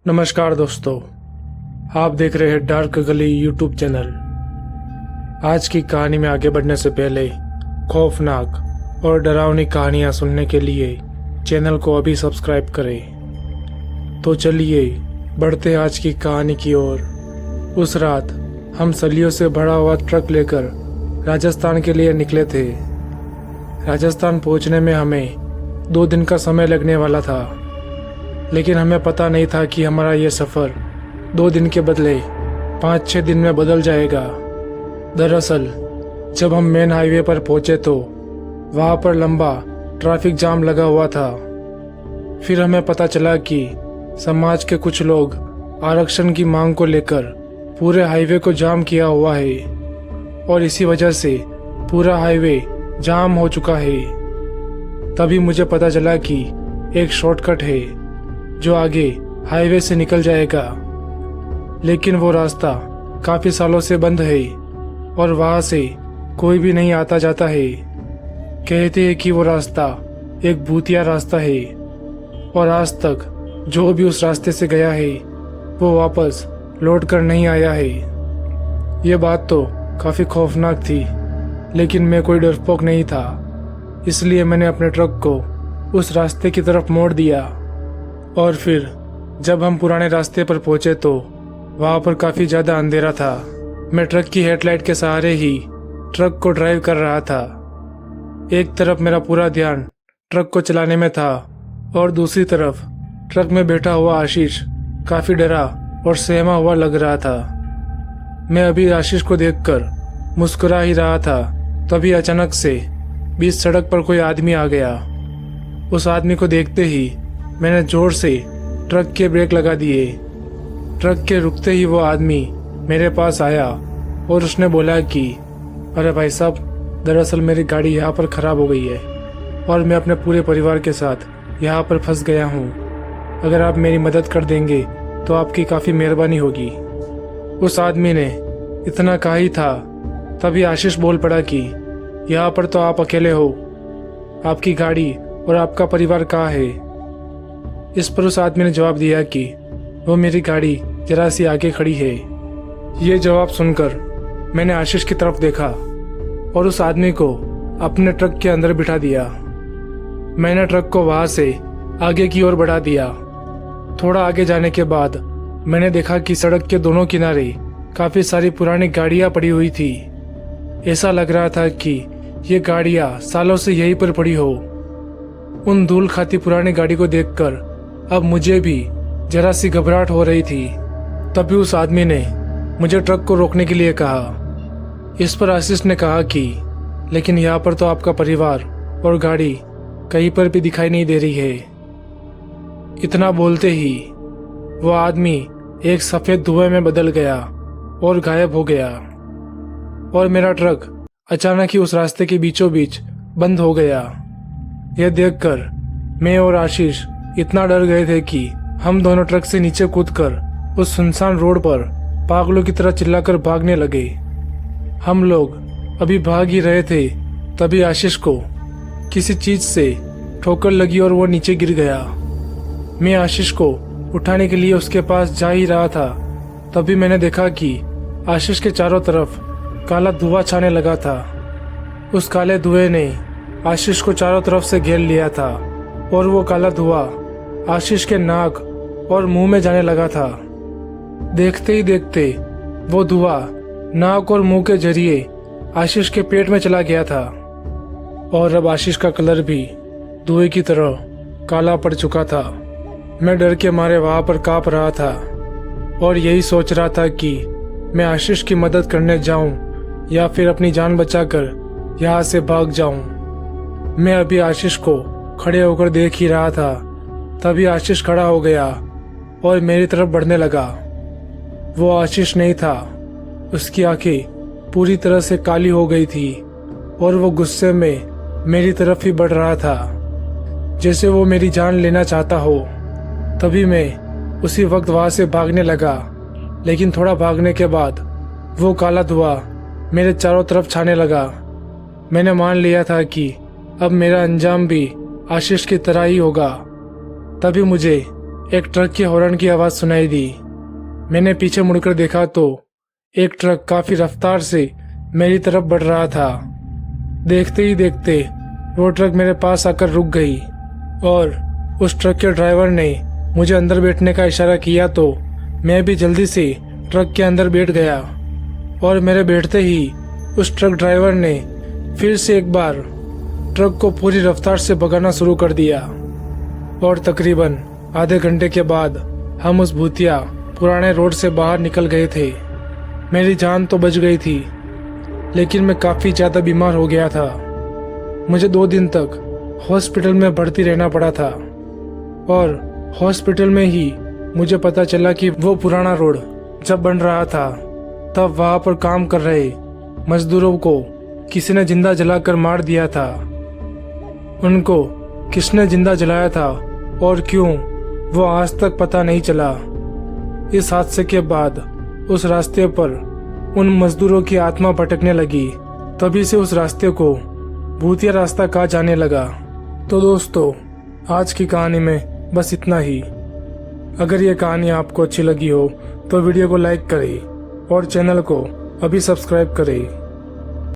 नमस्कार दोस्तों, आप देख रहे हैं डार्क गली यूट्यूब चैनल। आज की कहानी में आगे बढ़ने से पहले खौफनाक और डरावनी कहानियां सुनने के लिए चैनल को अभी सब्सक्राइब करें। तो चलिए बढ़ते हैं आज की कहानी की ओर। उस रात हम सलियों से भरा हुआ ट्रक लेकर राजस्थान के लिए निकले थे। राजस्थान पहुंचने में हमें 2 दिन का समय लगने वाला था, लेकिन हमें पता नहीं था कि हमारा ये सफ़र 2 दिन के बदले 5-6 दिन में बदल जाएगा। दरअसल जब हम मेन हाईवे पर पहुंचे तो वहाँ पर लंबा ट्रैफिक जाम लगा हुआ था। फिर हमें पता चला कि समाज के कुछ लोग आरक्षण की मांग को लेकर पूरे हाईवे को जाम किया हुआ है और इसी वजह से पूरा हाईवे जाम हो चुका है। तभी मुझे पता चला कि एक शॉर्टकट है जो आगे हाईवे से निकल जाएगा, लेकिन वो रास्ता काफी सालों से बंद है और वहां से कोई भी नहीं आता जाता है। कहते हैं कि वो रास्ता एक भूतिया रास्ता है और आज तक जो भी उस रास्ते से गया है वो वापस लौट कर नहीं आया है। ये बात तो काफी खौफनाक थी, लेकिन मैं कोई डरपोक नहीं था, इसलिए मैंने अपने ट्रक को उस रास्ते की तरफ मोड़ दिया। और फिर जब हम पुराने रास्ते पर पहुंचे तो वहाँ पर काफ़ी ज़्यादा अंधेरा था। मैं ट्रक की हेडलाइट के सहारे ही ट्रक को ड्राइव कर रहा था। एक तरफ मेरा पूरा ध्यान ट्रक को चलाने में था और दूसरी तरफ ट्रक में बैठा हुआ आशीष काफ़ी डरा और सहमा हुआ लग रहा था। मैं अभी आशीष को देखकर मुस्कुरा ही रहा था, तभी अचानक से बीच सड़क पर कोई आदमी आ गया। उस आदमी को देखते ही मैंने जोर से ट्रक के ब्रेक लगा दिए। ट्रक के रुकते ही वो आदमी मेरे पास आया और उसने बोला कि अरे भाई साहब, दरअसल मेरी गाड़ी यहाँ पर ख़राब हो गई है और मैं अपने पूरे परिवार के साथ यहाँ पर फंस गया हूँ। अगर आप मेरी मदद कर देंगे तो आपकी काफ़ी मेहरबानी होगी। उस आदमी ने इतना कहा ही था, तभी आशीष बोल पड़ा कि यहाँ पर तो आप अकेले हो, आपकी गाड़ी और आपका परिवार कहाँ है। इस पर उस आदमी ने जवाब दिया कि वो मेरी गाड़ी जरा सी आगे खड़ी है। ये जवाब सुनकर मैंने आशीष की तरफ देखा और उस आदमी को अपने ट्रक के अंदर बिठा दिया। मैंने ट्रक को वहां से आगे की ओर बढ़ा दिया। थोड़ा आगे जाने के बाद मैंने देखा कि सड़क के दोनों किनारे काफ़ी सारी पुरानी गाड़ियाँ पड़ी हुई थी। ऐसा लग रहा था कि ये गाड़ियाँ सालों से यहीं पर पड़ी हो। उन धूल खाती पुरानी गाड़ी को देखकर अब मुझे भी जरा सी घबराहट हो रही थी। तभी उस आदमी ने मुझे ट्रक को रोकने के लिए कहा। इस पर आशीष ने कहा कि लेकिन यहाँ पर तो आपका परिवार और गाड़ी कहीं पर भी दिखाई नहीं दे रही है। इतना बोलते ही वो आदमी एक सफ़ेद धुएं में बदल गया और गायब हो गया और मेरा ट्रक अचानक ही उस रास्ते के बीचों बीच बंद हो गया। यह देखकर मैं और आशीष इतना डर गए थे कि हम दोनों ट्रक से नीचे कूदकर उस सुनसान रोड पर पागलों की तरह चिल्लाकर भागने लगे। हम लोग अभी भाग ही रहे थे, तभी आशीष को किसी चीज से ठोकर लगी और वो नीचे गिर गया। मैं आशीष को उठाने के लिए उसके पास जा ही रहा था, तभी मैंने देखा कि आशीष के चारों तरफ काला धुआं छाने लगा था। उस काले धुएं ने आशीष को चारों तरफ से घेर लिया था और वो काला धुआं आशीष के नाक और मुंह में जाने लगा था। देखते ही देखते वो धुआं नाक और मुंह के जरिए आशीष के पेट में चला गया था और अब आशीष का कलर भी धुएं की तरह काला पड़ चुका था। मैं डर के मारे वहां पर कांप रहा था और यही सोच रहा था कि मैं आशीष की मदद करने जाऊं या फिर अपनी जान बचाकर यहाँ से भाग जाऊं। मैं अभी आशीष को खड़े होकर देख ही रहा था, तभी आशीष खड़ा हो गया और मेरी तरफ बढ़ने लगा। वो आशीष नहीं था, उसकी आंखें पूरी तरह से काली हो गई थी और वो गुस्से में मेरी तरफ ही बढ़ रहा था, जैसे वो मेरी जान लेना चाहता हो। तभी मैं उसी वक्त वहां से भागने लगा, लेकिन थोड़ा भागने के बाद वो काला धुआं मेरे चारों तरफ छाने लगा। मैंने मान लिया था कि अब मेरा अंजाम भी आशीष की तरह ही होगा। तभी मुझे एक ट्रक की हॉर्न की आवाज़ सुनाई दी। मैंने पीछे मुड़कर देखा तो एक ट्रक काफ़ी रफ्तार से मेरी तरफ बढ़ रहा था। देखते ही देखते वो ट्रक मेरे पास आकर रुक गई और उस ट्रक के ड्राइवर ने मुझे अंदर बैठने का इशारा किया तो मैं भी जल्दी से ट्रक के अंदर बैठ गया और मेरे बैठते ही उस ट्रक ड्राइवर ने फिर से एक बार ट्रक को पूरी रफ्तार से भगाना शुरू कर दिया और तकरीबन आधे घंटे के बाद हम उस भूतिया पुराने रोड से बाहर निकल गए थे। मेरी जान तो बच गई थी, लेकिन मैं काफ़ी ज़्यादा बीमार हो गया था। मुझे 2 दिन तक हॉस्पिटल में भर्ती रहना पड़ा था और हॉस्पिटल में ही मुझे पता चला कि वो पुराना रोड जब बन रहा था तब वहाँ पर काम कर रहे मजदूरों को किसी ने जिंदा जलाकर मार दिया था। उनको किसने जिंदा जलाया था और क्यों, वो आज तक पता नहीं चला। इस हादसे के बाद उस रास्ते पर उन मजदूरों की आत्मा भटकने लगी। तभी से उस रास्ते को भूतिया रास्ता कहा जाने लगा। तो दोस्तों, आज की कहानी में बस इतना ही। अगर ये कहानी आपको अच्छी लगी हो तो वीडियो को लाइक करें और चैनल को अभी सब्सक्राइब करें।